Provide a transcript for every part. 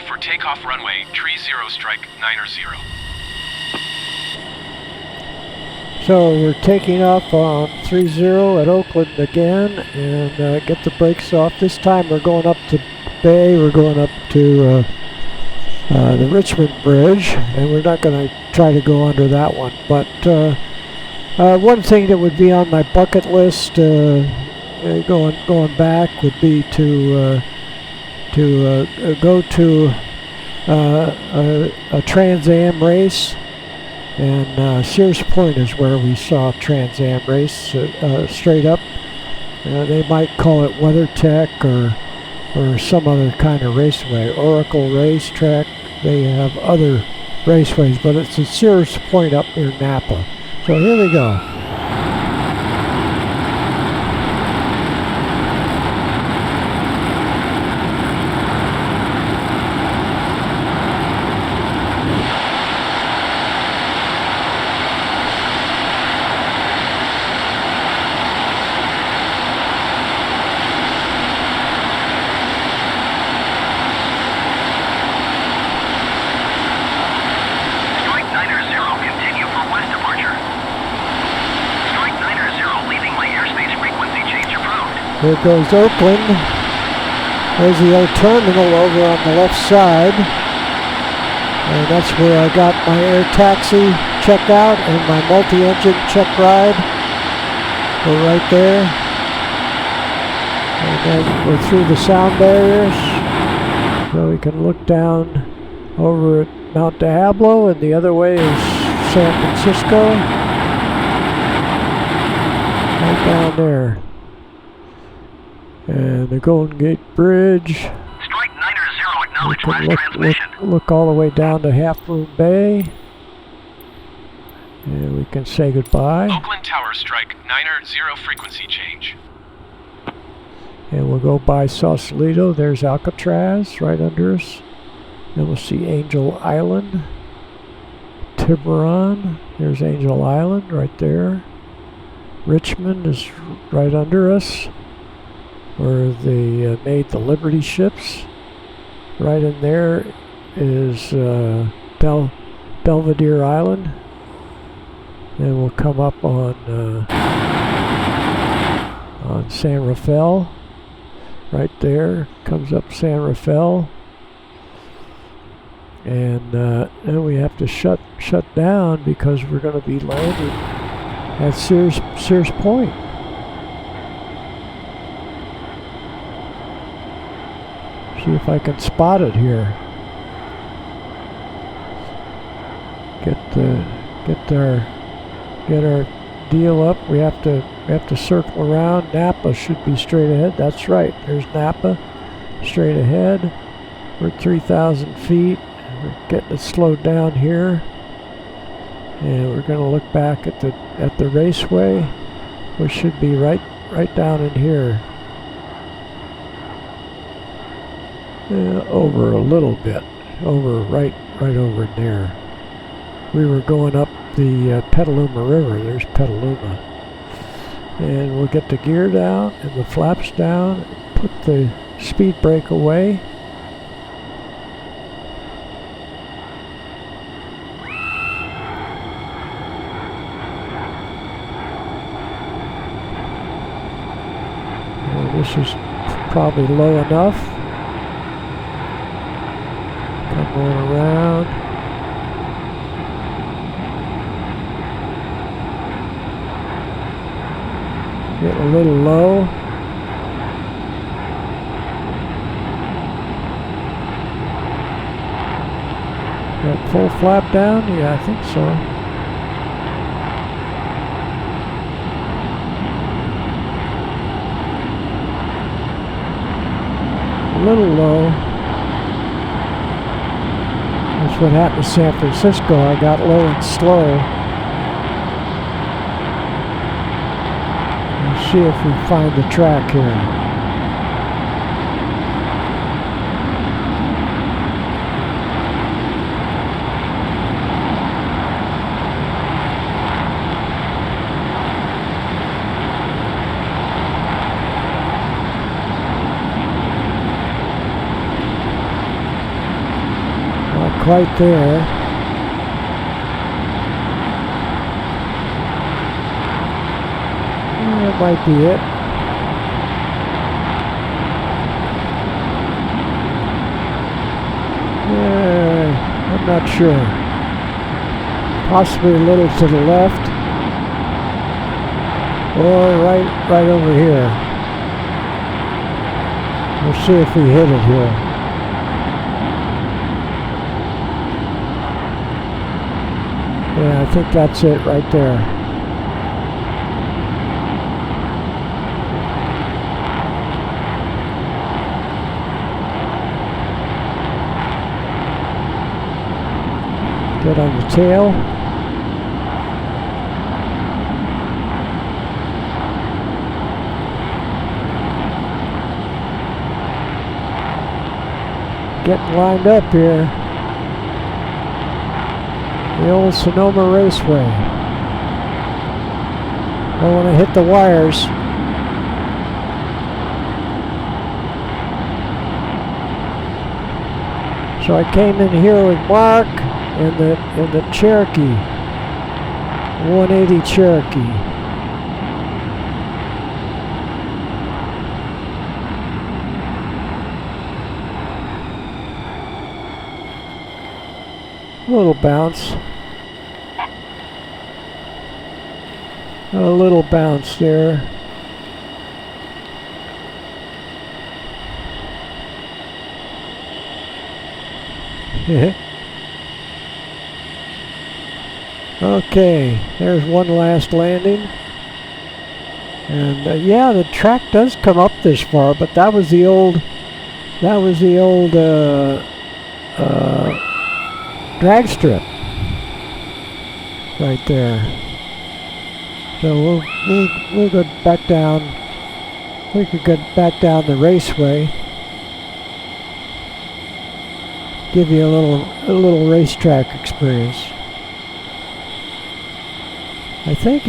for takeoff runway, tree 0 strike, 9er 0. So we're taking off on 30 at Oakland again, and get the brakes off. This time we're going up to Bay. We're going up to the Richmond Bridge, and we're not going to try to go under that one. But one thing that would be on my bucket list going back would be to go to a Trans Am race. And Sears Point is where we saw a Trans Am race straight up. They might call it WeatherTech or some other kind of raceway. Oracle Racetrack, they have other raceways, but it's a Sears Point up near Napa. So here we go. There goes Oakland. There's the old terminal over on the left side. And that's where I got my air taxi check out and my multi-engine check ride. We're right there. And then we're through the sound barriers. So we can look down over at Mount Diablo, and the other way is San Francisco. Right down there. And the Golden Gate Bridge. Strike 9er 0, acknowledge last transmission. Look all the way down to Half Moon Bay. And we can say goodbye. Oakland Tower strike, 9er 0 frequency change. And we'll go by Sausalito. There's Alcatraz right under us. Then we'll see Angel Island. Tiburon. There's Angel Island right there. Richmond is right under us, where they made the Liberty ships. Right in there is Belvedere Island. Then we'll come up on San Rafael. Right there comes up San Rafael. And then we have to shut down because we're going to be landing at Sears Point. See if I can spot it here. Get our deal up. We have to circle around. Napa should be straight ahead. That's right. There's Napa straight ahead. We're at 3,000 feet. We're getting it slowed down here, and we're going to look back at the raceway, which should be right down in here. Over a little bit, right over in there. We were going up the Petaluma River. There's Petaluma, and we'll get the gear down and the flaps down. Put the speed brake away. And this is probably low enough. Going around. Getting a little low. Got full flap down? Yeah, I think so. A little low. That's what happened to San Francisco. I got low and slow. Let's see if we find the track here. quite there. That might be it. I'm not sure. Possibly a little to the left. Or right over here. We'll see if we hit it here. Yeah, I think that's it right there. Get on the tail. Getting lined up here. The old Sonoma Raceway. Don't want to hit the wires. So I came in here with Mark and the Cherokee, 180 Cherokee. A little bounce. A little bounce there. Okay, there's one last landing. And yeah, the track does come up this far, but that was the old drag strip right there. So we'll go back down. We could get back down the raceway. Give you a little racetrack experience. I think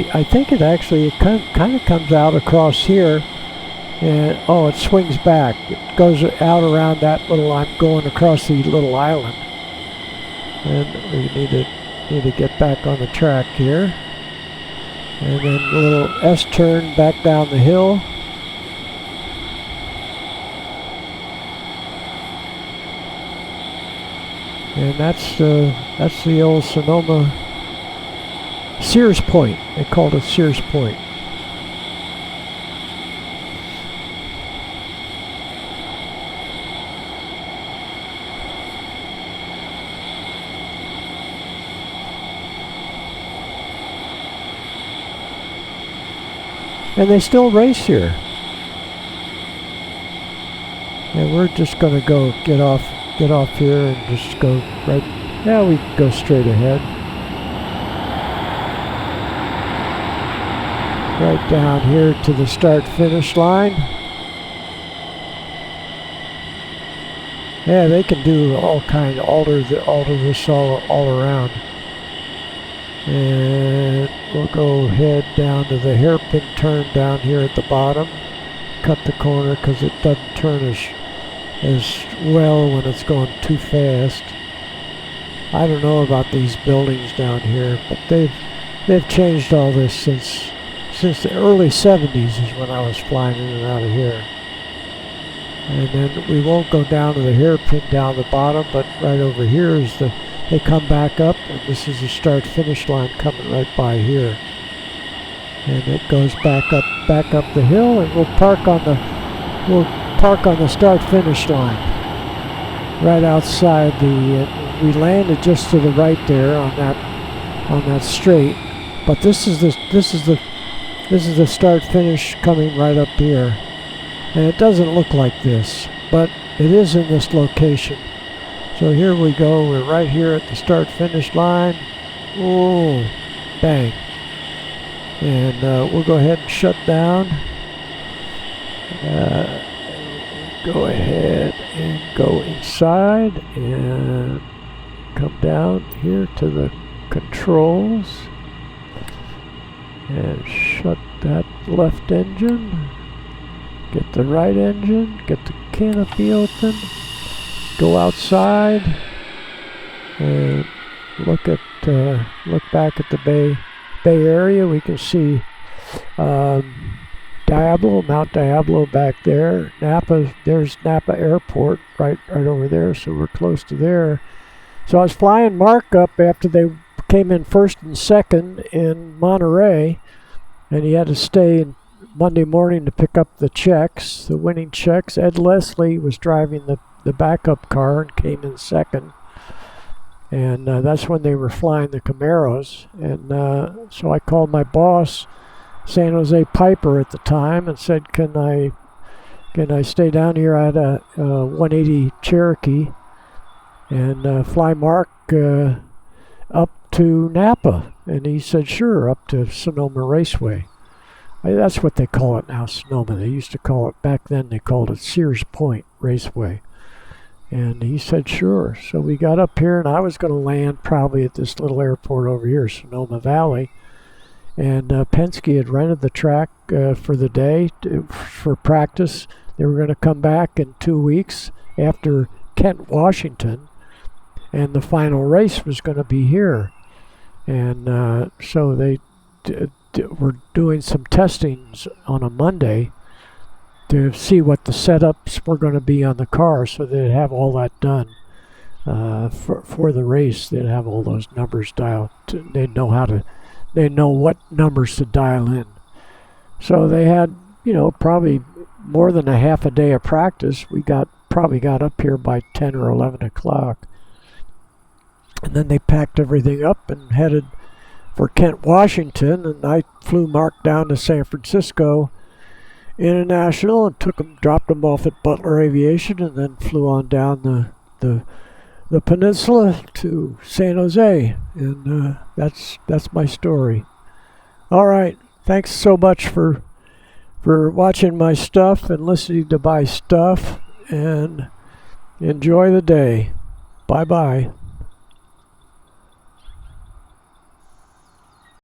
it actually kind of comes out across here, and oh, it swings back. It goes out around that little. I'm going across the little island, and we need to get back on the track here, and then a little S-turn back down the hill. And that's the old Sonoma Sears Point. They called it Sears Point. And they still race here. And we're just going to go get off here and just go right. Yeah, we can go straight ahead. Right down here to the start-finish line. Yeah, they can do all kind of alter this all around. And we'll go head down to the hairpin turn down here at the bottom. Cut the corner because it doesn't turn as well when it's going too fast. I don't know about these buildings down here, but they've changed all this since the early 70s is when I was flying in and out of here. And then we won't go down to the hairpin down the bottom, but right over here is they come back up, and this is the start-finish line coming right by here. And it goes back up the hill, and we'll park on the start-finish line right outside we landed just to the right there on that straight. But this is the start-finish coming right up here. And it doesn't look like this, but it is in this location. So here we go, we're right here at the start-finish line. Oh, bang. And we'll go ahead and shut down. Go ahead and go inside and come down here to the controls and shut that left engine. Get the right engine, get the canopy open, go outside, and look back at the Bay Area. We can see Mount Diablo back there. There's Napa Airport right over there, so we're close to there. So I was flying Mark up after they came in first and second in Monterey, and he had to stay Monday morning to pick up the checks, the winning checks. Ed Leslie was driving the backup car and came in second. And that's when they were flying the Camaros. And so I called my boss, San Jose Piper at the time, and said, can I stay down here at a 180 Cherokee and fly Mark up to Napa? And he said, sure, up to Sonoma Raceway. That's what they call it now, Sonoma. They used to call it, back then they called it Sears Point Raceway. And he said, sure. So we got up here, and I was going to land probably at this little airport over here, Sonoma Valley. And Penske had rented the track for the day for practice. They were going to come back in 2 weeks after Kent, Washington, and the final race was going to be here. And so they were doing some testings on a Monday to see what the setups were going to be on the car, so they'd have all that done for the race. They'd have all those numbers dialed. They'd know what numbers to dial in. So they had, probably more than a half a day of practice. We probably got up here by 10 or 11 o'clock. And then they packed everything up and headed for Kent, Washington, and I flew Mark down to San Francisco International and dropped him off at Butler Aviation, and then flew on down the peninsula to San Jose. And that's my story. All right, thanks so much for watching my stuff and listening to my stuff, and enjoy the day. Bye bye.